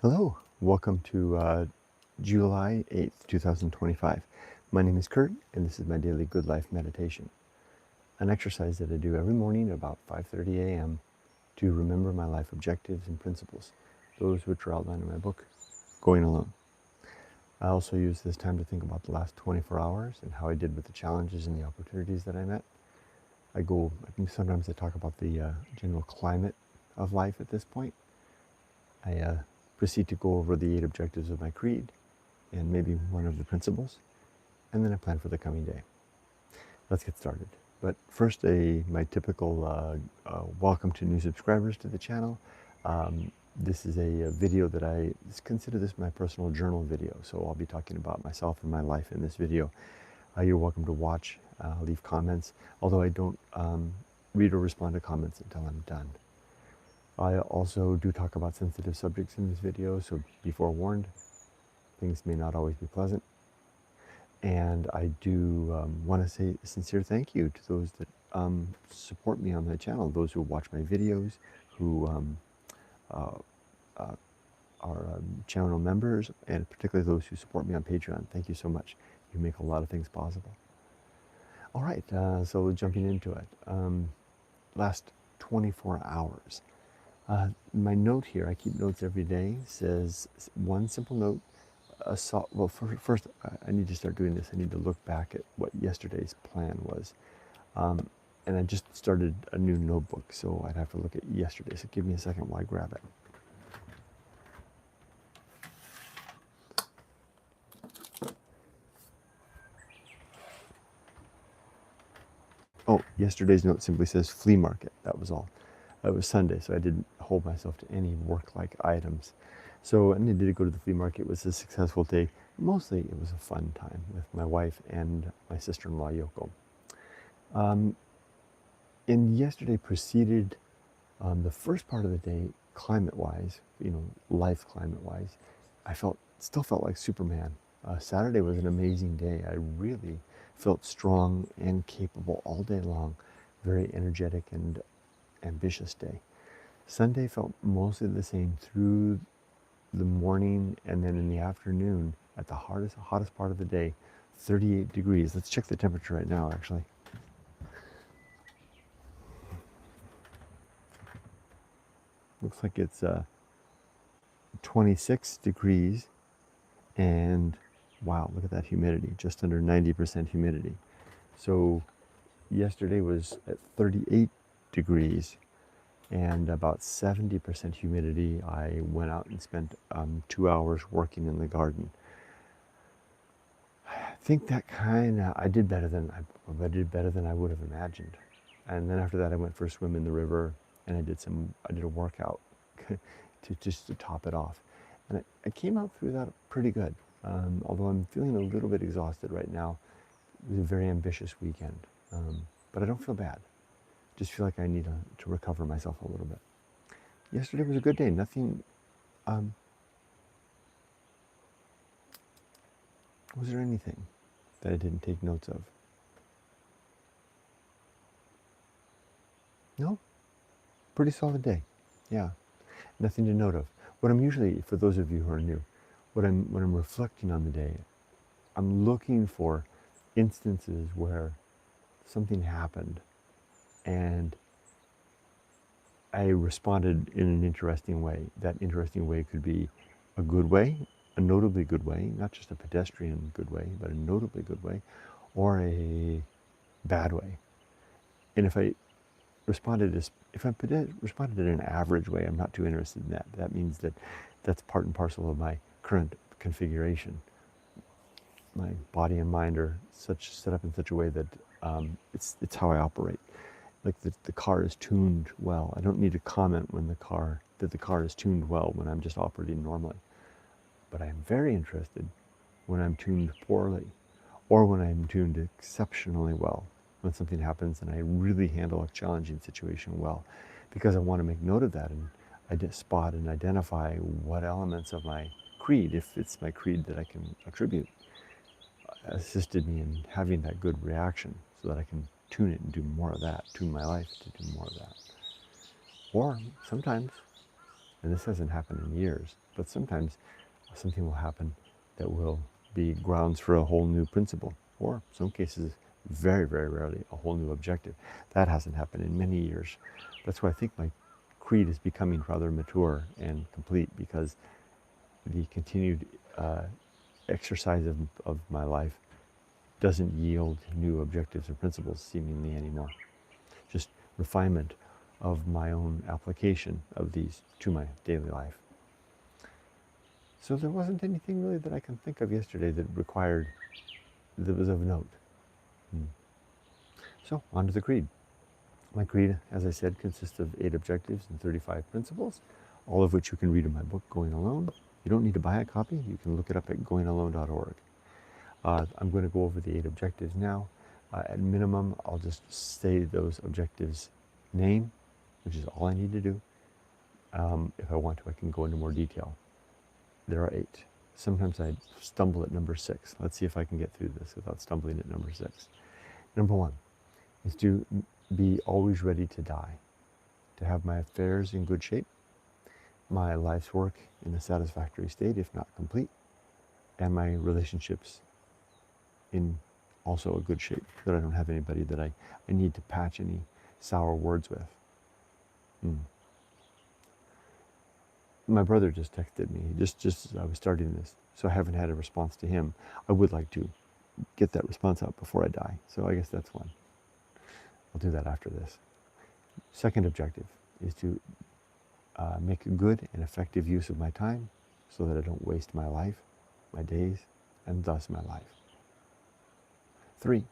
Hello, welcome to July 8th, 2025. My name is Kurt, and this is my daily Good Life meditation, an exercise that I do every morning at about 5:30 a.m. to remember my life objectives and principles, those which are outlined in my book, Going Alone. I also use this time to think about the last 24 hours and how I did with the challenges and the opportunities that I met. Sometimes I talk about the general climate of life at this point. I proceed to go over the 8 objectives of my creed and maybe one of the principles, and then I plan for the coming day. Let's get started. But first, my typical welcome to new subscribers to the channel. This is a video that I consider this my personal journal video, so I'll be talking about myself and my life in this video. You're welcome to watch, leave comments, although I don't read or respond to comments until I'm done. I also do talk about sensitive subjects in this video, so be forewarned, things may not always be pleasant. And I do want to say a sincere thank you to those that support me on my channel, those who watch my videos, who are channel members, and particularly those who support me on Patreon. Thank you so much. You make a lot of things possible. All right, so jumping into it. Last 24 hours. My note here, I keep notes every day, says one simple note. First, I need to start doing this. I need to look back at what yesterday's plan was. And I just started a new notebook, so I'd have to look at yesterday. So give me a second while I grab it. Oh, yesterday's note simply says flea market. That was all. It was Sunday, so I didn't hold myself to any work-like items. So I needed to go to the flea market. It was a successful day. Mostly it was a fun time with my wife and my sister-in-law, Yoko. And yesterday preceded the first part of the day, climate-wise, life climate-wise. I still felt like Superman. Saturday was an amazing day. I really felt strong and capable all day long. Very energetic and ambitious day. Sunday felt mostly the same through the morning, and then in the afternoon at the hottest part of the day, 38 degrees. Let's check the temperature right now, actually. Looks like it's 26 degrees, and wow, look at that humidity, just under 90% humidity. So yesterday was at 38 degrees and about 70% humidity. I went out and spent 2 hours working in the garden. I think that I did better than I would have imagined. And then after that, I went for a swim in the river, and I did a workout to top it off. And I came out through that pretty good. Although I'm feeling a little bit exhausted right now. It was a very ambitious weekend, but I don't feel bad. Just feel like I need to recover myself a little bit. Yesterday was a good day. Nothing. Was there anything that I didn't take notes of? No? Pretty solid day. Yeah. Nothing to note of. What I'm usually, for those of you who are new, when I'm reflecting on the day, I'm looking for instances where something happened and I responded in an interesting way. That interesting way could be a good way, a notably good way, not just a pedestrian good way, but a notably good way, or a bad way. And if I responded in an average way, I'm not too interested in that. That means that that's part and parcel of my current configuration. My body and mind are set up in such a way that it's how I operate. Like the car is tuned well. I don't need to comment that the car is tuned well when I'm just operating normally. But I'm very interested when I'm tuned poorly, or when I'm tuned exceptionally well, when something happens and I really handle a challenging situation well, because I want to make note of that and spot and identify what elements of my creed, if it's my creed that I can attribute, assisted me in having that good reaction, so that I can tune it and do more of that, tune my life to do more of that. Or sometimes And this hasn't happened in years, but sometimes something will happen that will be grounds for a whole new principle, or in some cases, very, very rarely, a whole new objective. That hasn't happened in many years. That's why I think my creed is becoming rather mature and complete, because the continued exercise of my life doesn't yield new objectives and principles seemingly anymore. Just refinement of my own application of these to my daily life. So there wasn't anything really that I can think of yesterday that was of note. So on to the creed. My creed, as I said, consists of 8 objectives and 35 principles, all of which you can read in my book, Going Alone. You don't need to buy a copy. You can look it up at goingalone.org. I'm going to go over the 8 objectives now. At minimum, I'll just say those objectives' name, which is all I need to do. If I want to, I can go into more detail. There are 8. Sometimes I stumble at number 6. Let's see if I can get through this without stumbling at number 6. Number 1 is to be always ready to die, to have my affairs in good shape, my life's work in a satisfactory state, if not complete, and my relationships in also a good shape, that I don't have anybody that I need to patch any sour words with. My brother just texted me, just as I was starting this, so I haven't had a response to him. I would like to get that response out before I die, so I guess that's one. I'll do that after this. Second objective is to make a good and effective use of my time so that I don't waste my life, my days, and thus my life. 3,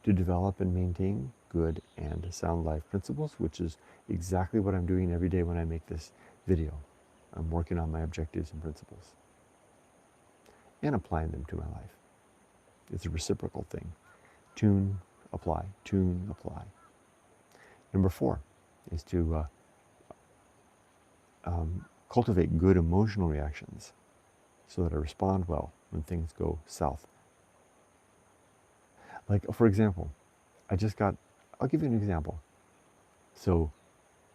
to develop and maintain good and sound life principles, which is exactly what I'm doing every day when I make this video. I'm working on my objectives and principles and applying them to my life. It's a reciprocal thing. Tune, apply, tune, apply. Number 4 is to cultivate good emotional reactions so that I respond well when things go south. Like, for example, I'll give you an example. So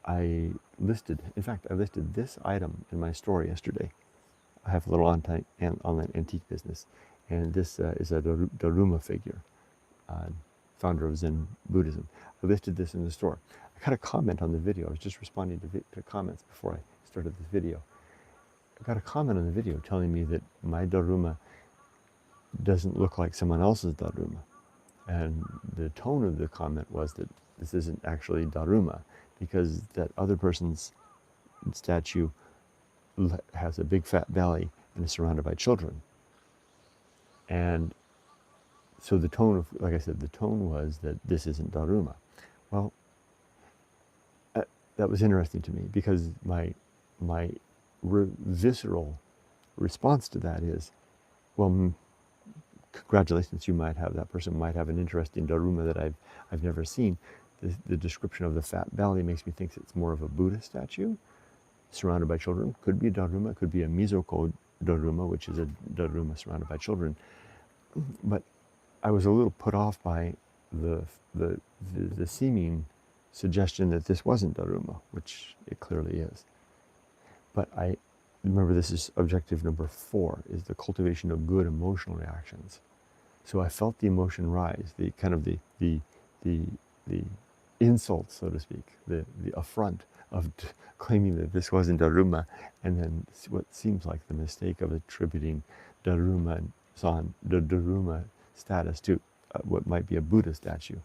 I listed this item in my store yesterday. I have a little online antique business, and this is a Daruma figure, founder of Zen Buddhism. I listed this in the store. I got a comment on the video. I was just responding to comments before I started this video. I got a comment on the video telling me that my Daruma doesn't look like someone else's Daruma. And the tone of the comment was that this isn't actually Daruma, because that other person's statue has a big fat belly and is surrounded by children. And so the tone like I said, the tone was that this isn't Daruma. Well, that was interesting to me, because my visceral response to that is, well, congratulations, that person might have an interesting Daruma that I've never seen. The description of the fat belly makes me think it's more of a Buddha statue surrounded by children. Could be a Daruma, could be a Mizoko Daruma, which is a Daruma surrounded by children. But I was a little put off by the seeming suggestion that this wasn't Daruma, which it clearly is. But I remember, this is objective number 4, is the cultivation of good emotional reactions. So I felt the emotion rise, the kind of the insult, so to speak, the affront of claiming that this wasn't Daruma, and then what seems like the mistake of attributing Daruma status to what might be a Buddha statue.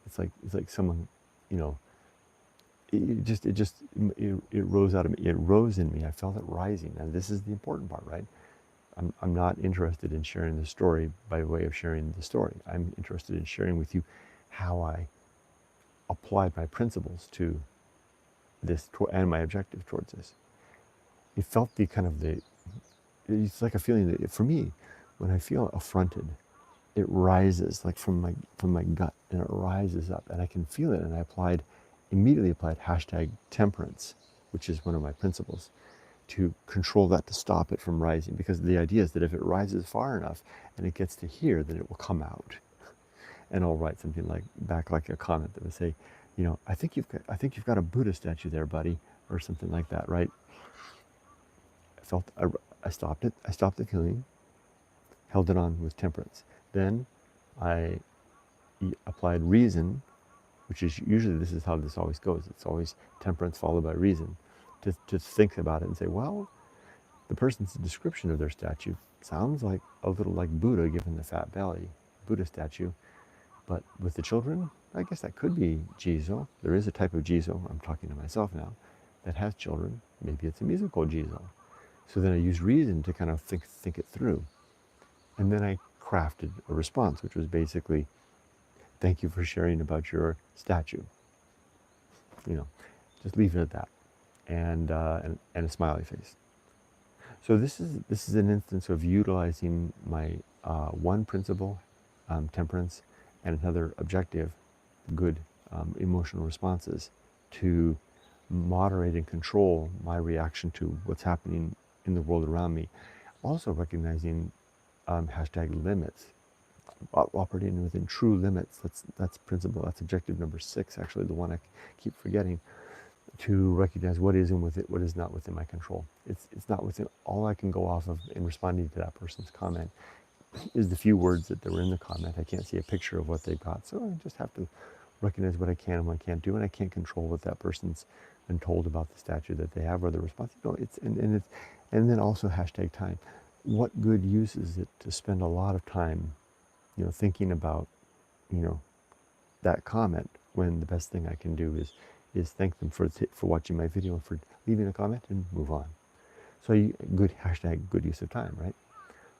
It's like someone, it rose out of me. It rose in me. I felt it rising, and this is the important part, right? I'm not interested in sharing the story by way of sharing the story. I'm interested in sharing with you how I applied my principles to this and my objective towards this. It felt it's like a feeling that, for me, when I feel affronted, it rises like from my gut, and it rises up, and I can feel it. And I immediately applied #Temperance, which is one of my principles, to control that, to stop it from rising, because the idea is that if it rises far enough and it gets to here, then it will come out. And I'll write something like a comment that would say, I think you've got a Buddha statue there, buddy, or something like that, right? I stopped it. I stopped the feeling, held it on with temperance. Then I applied reason, which is usually, this is how this always goes. It's always temperance followed by reason, to think about it and say, well, the person's description of their statue sounds like a little like Buddha given the fat belly, Buddha statue. But with the children, I guess that could be Jizo. There is a type of Jizo, I'm talking to myself now, that has children. Maybe it's a musical Jizo. So then I used reason to kind of think it through. And then I crafted a response, which was basically, thank you for sharing about your statue. You know, just leave it at that. And a smiley face. So this is an instance of utilizing my one principle, temperance, and another objective, good emotional responses, to moderate and control my reaction to what's happening in the world around me. Also recognizing hashtag limits, operating within true limits. That's principle. That's objective number 6. Actually, the one I keep forgetting. To recognize what is and what is not within my control. It's not within, all I can go off of in responding to that person's comment is the few words that were in the comment. I can't see a picture of what they've got, so I just have to recognize what I can and what I can't do, and I can't control what that person's been told about the statue that they have or the response. You know, and then also hashtag time. What good use is it to spend a lot of time, you know, thinking about, you know, that comment, when the best thing I can do is thank them for watching my video, for leaving a comment, and move on. So good hashtag good use of time, right?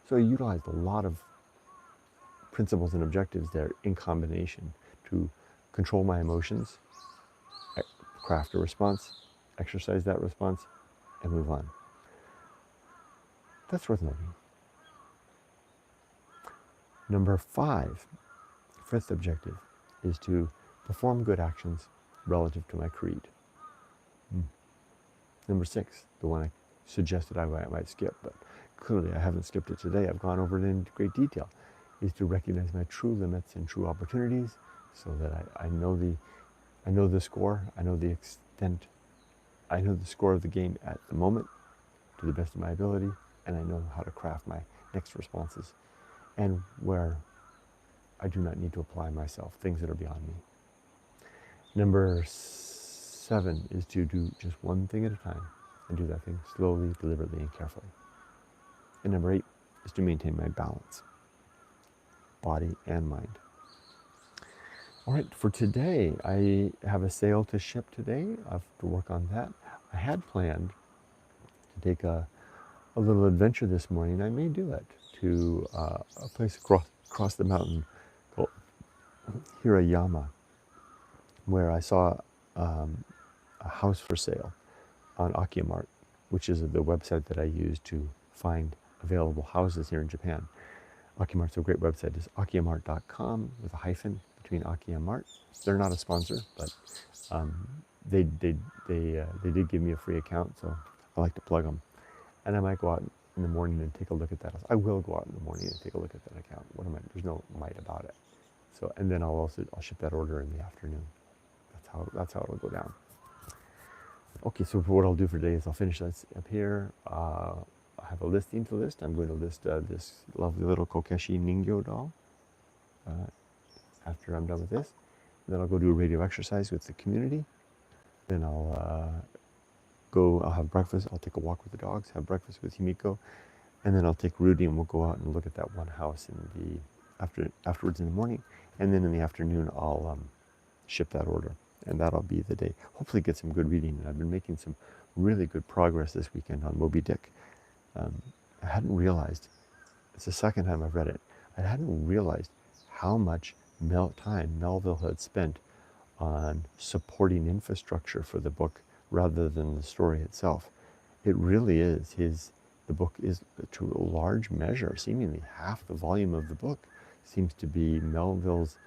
So I utilized a lot of principles and objectives there in combination to control my emotions, craft a response, exercise that response, and move on. That's worth noting. Number 5, fifth objective, is to perform good actions relative to my creed. Number 6, the one I suggested I might skip, but clearly I haven't skipped it today. I've gone over it in great detail, is to recognize my true limits and true opportunities, so that I know the score, I know the extent, I know the score of the game at the moment to the best of my ability, and I know how to craft my next responses, and where I do not need to apply myself, things that are beyond me. Number 7 is to do just one thing at a time, and do that thing slowly, deliberately, and carefully. And number 8 is to maintain my balance, body and mind. All right, for today, I have a sale to ship today. I have to work on that. I had planned to take a little adventure this morning. I may do it to a place across the mountain called Hirayama, where I saw a house for sale on Akiyamart, which is the website that I use to find available houses here in Japan. Akiyamart's a great website. It's akiyamart.com with a hyphen between Akiyamart. They're not a sponsor, but they did give me a free account, so I like to plug them. And I might go out in the morning and take a look at that. I will go out in the morning and take a look at that account. There's no might about it. So, and then I'll ship that order in the afternoon. That's how it'll go down. Okay, so what I'll do for today is I'll finish this up here. I have a listing to list. I'm going to list this lovely little Kokeshi Ningyo doll after I'm done with this. Then I'll go do a radio exercise with the community. Then I'll have breakfast. I'll take a walk with the dogs, have breakfast with Himiko, and then I'll take Rudy and we'll go out and look at that one house afterwards in the morning. And then in the afternoon, I'll ship that order. And that'll be the day. Hopefully get some good reading. And I've been making some really good progress this weekend on Moby Dick. I hadn't realized, it's the second time I've read it, I hadn't realized how much time Melville had spent on supporting infrastructure for the book rather than the story itself. It really is the book is, to a large measure, seemingly half the volume of the book seems to be Melville's,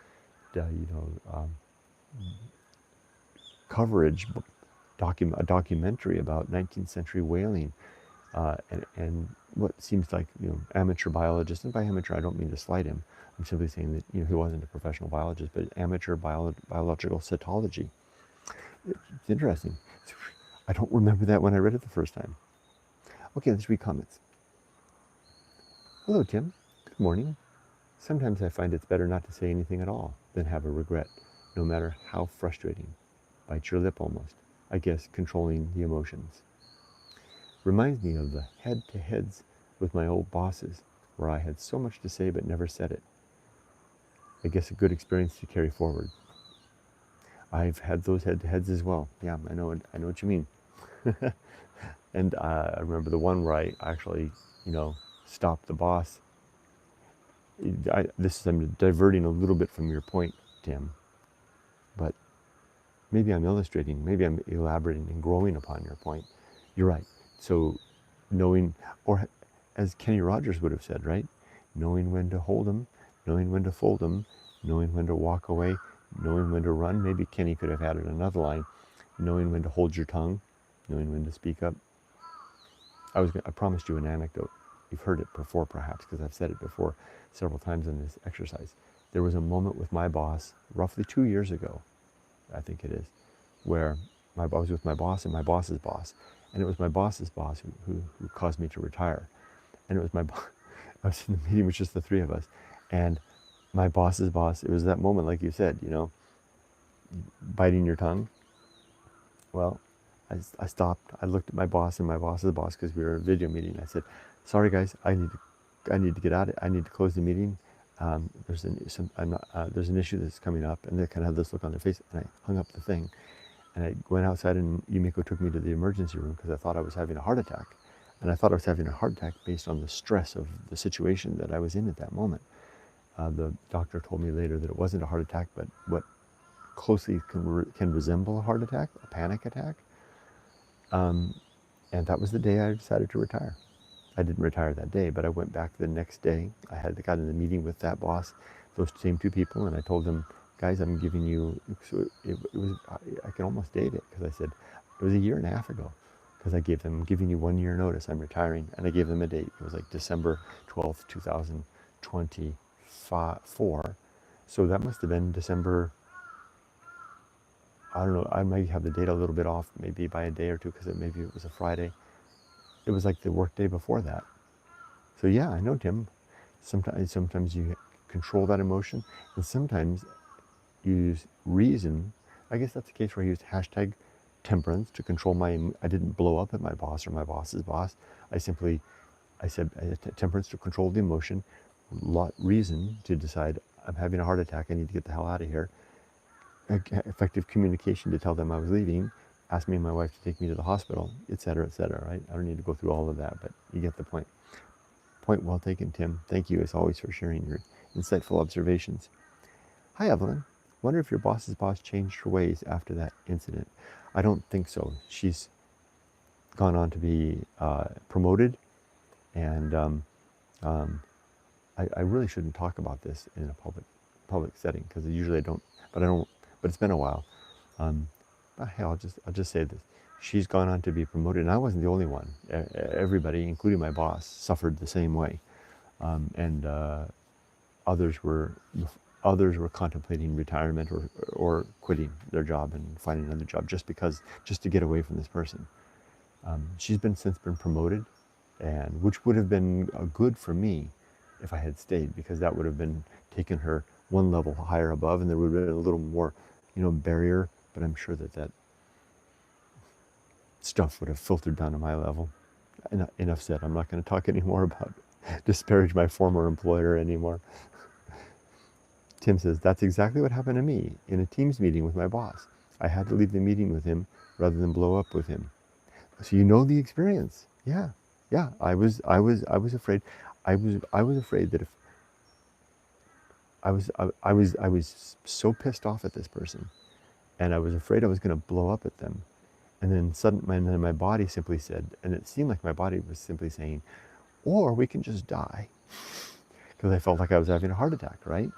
coverage, a documentary about 19th century whaling, and what seems like amateur biologist. And by amateur, I don't mean to slight him. I'm simply saying that he wasn't a professional biologist, but amateur biological cytology. It's interesting. I don't remember that when I read it the first time. Okay, let's read comments. Hello, Tim. Good morning. Sometimes I find it's better not to say anything at all than have a regret, no matter how frustrating. Bite your lip almost. I guess controlling the emotions. Reminds me of the head-to-heads with my old bosses, where I had so much to say but never said it. I guess a good experience to carry forward. I've had those head-to-heads as well. Yeah, I know what you mean. And I remember the one where I actually, stopped the boss. I'm diverting a little bit from your point, Tim, but maybe I'm illustrating, maybe I'm elaborating and growing upon your point. You're right. So knowing, or as Kenny Rogers would have said, right? Knowing when to hold them, knowing when to fold them, knowing when to walk away, knowing when to run. Maybe Kenny could have added another line, knowing when to hold your tongue, knowing when to speak up. I promised you an anecdote. You've heard it before, perhaps, because I've said it before several times in this exercise. There was a moment with my boss, roughly 2 years ago, I think it is, where I was with my boss and my boss's boss. And it was my boss's boss who caused me to retire. And it was I was in the meeting with just the three of us. And my boss's boss, it was that moment, like you said, biting your tongue. Well, I stopped. I looked at my boss and my boss's boss because we were in a video meeting. I said, "Sorry guys, I need to get out. I need to close the meeting. There's an issue that's coming up," and they kind of had this look on their face. And I hung up the thing, and I went outside, and Yumiko took me to the emergency room because I thought I was having a heart attack, and I thought I was having a heart attack based on the stress of the situation that I was in at that moment. The doctor told me later that it wasn't a heart attack, but what closely can resemble a heart attack, a panic attack. And that was the day I decided to retire. I didn't retire that day, but I went back the next day. I got in the meeting with that boss, those same two people, and I told them, guys, I'm giving you, so it was, I can almost date it, because I said, it was a year and a half ago, because I'm giving you 1 year notice, I'm retiring, and I gave them a date. It was like December 12th, 2024, so that must have been December, I don't know, I might have the date a little bit off, maybe by a day or two, because maybe it was a Friday. It was like the work day before that. So yeah, I know, Tim. Sometimes you control that emotion, and sometimes you use reason. I guess that's the case where I used hashtag temperance to control I didn't blow up at my boss or my boss's boss. I said temperance to control the emotion, reason to decide I'm having a heart attack, I need to get the hell out of here. Effective communication to tell them I was leaving, ask me and my wife to take me to the hospital, etc., right? I don't need to go through all of that, but you get the point. Point well taken, Tim. Thank you, as always, for sharing your insightful observations. Hi, Evelyn. Wonder if your boss's boss changed her ways after that incident. I don't think so. She's gone on to be promoted, and I really shouldn't talk about this in a public setting, because usually I don't. But it's been a while. Hey, I'll just say this. She's gone on to be promoted, and I wasn't the only one. Everybody, including my boss, suffered the same way, and others were contemplating retirement or quitting their job and finding another job just to get away from this person. She's since been promoted, and which would have been good for me if I had stayed, because that would have been taken her one level higher above, and there would have been a little more, barrier. But I'm sure that stuff would have filtered down to my level. Enough said. I'm not going to talk anymore about disparage my former employer anymore. Tim says, that's exactly what happened to me in a Teams meeting with my boss. I had to leave the meeting with him rather than blow up with him. So you know the experience. Yeah. I was afraid. I was afraid that if I was so pissed off at this person, and I was afraid I was going to blow up at them. And then my body simply said, and it seemed like my body was simply saying, or we can just die. Because I felt like I was having a heart attack, right?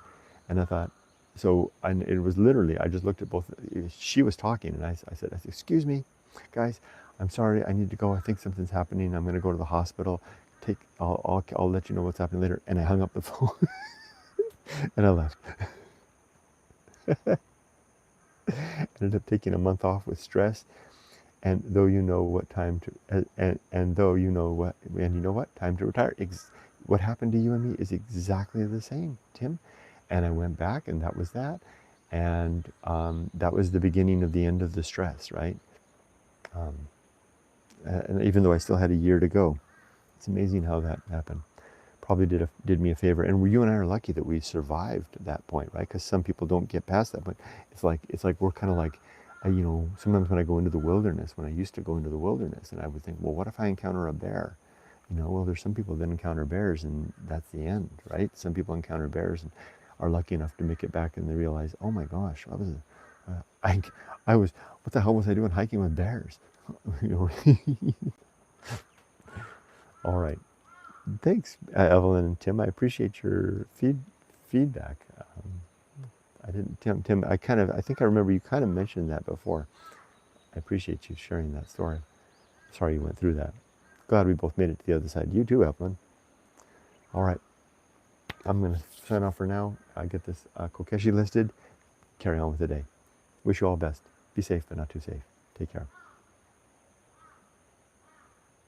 And I thought, it was literally, I just looked at both, she was talking, and I said, excuse me, guys, I'm sorry, I need to go. I think something's happening. I'm going to go to the hospital. I'll let you know what's happening later. And I hung up the phone, and I left. Ended up taking a month off with stress. And though you know what time to, and though you know what, and you know what, time to retire. What happened to you and me is exactly the same, Tim. And I went back, and that was that. And that was the beginning of the end of the stress, right? Um, and even though I still had a year to go, it's amazing how that happened. Probably did me a favor. And you and I are lucky that we survived that point, right? Because some people don't get past that point. It's like we're kind of like, sometimes when I go into the wilderness, when I used to go into the wilderness, and I would think, well, what if I encounter a bear? Well, there's some people that encounter bears, and that's the end, right? Some people encounter bears and are lucky enough to make it back, and they realize, oh my gosh, I was, what the hell was I doing hiking with bears? All right. Thanks, Evelyn and Tim. I appreciate your feedback. I didn't, Tim. I think I remember you kind of mentioned that before. I appreciate you sharing that story. Sorry you went through that. Glad we both made it to the other side. You too, Evelyn. All right. I'm going to sign off for now. Get this Kokeshi listed. Carry on with the day. Wish you all the best. Be safe, but not too safe. Take care.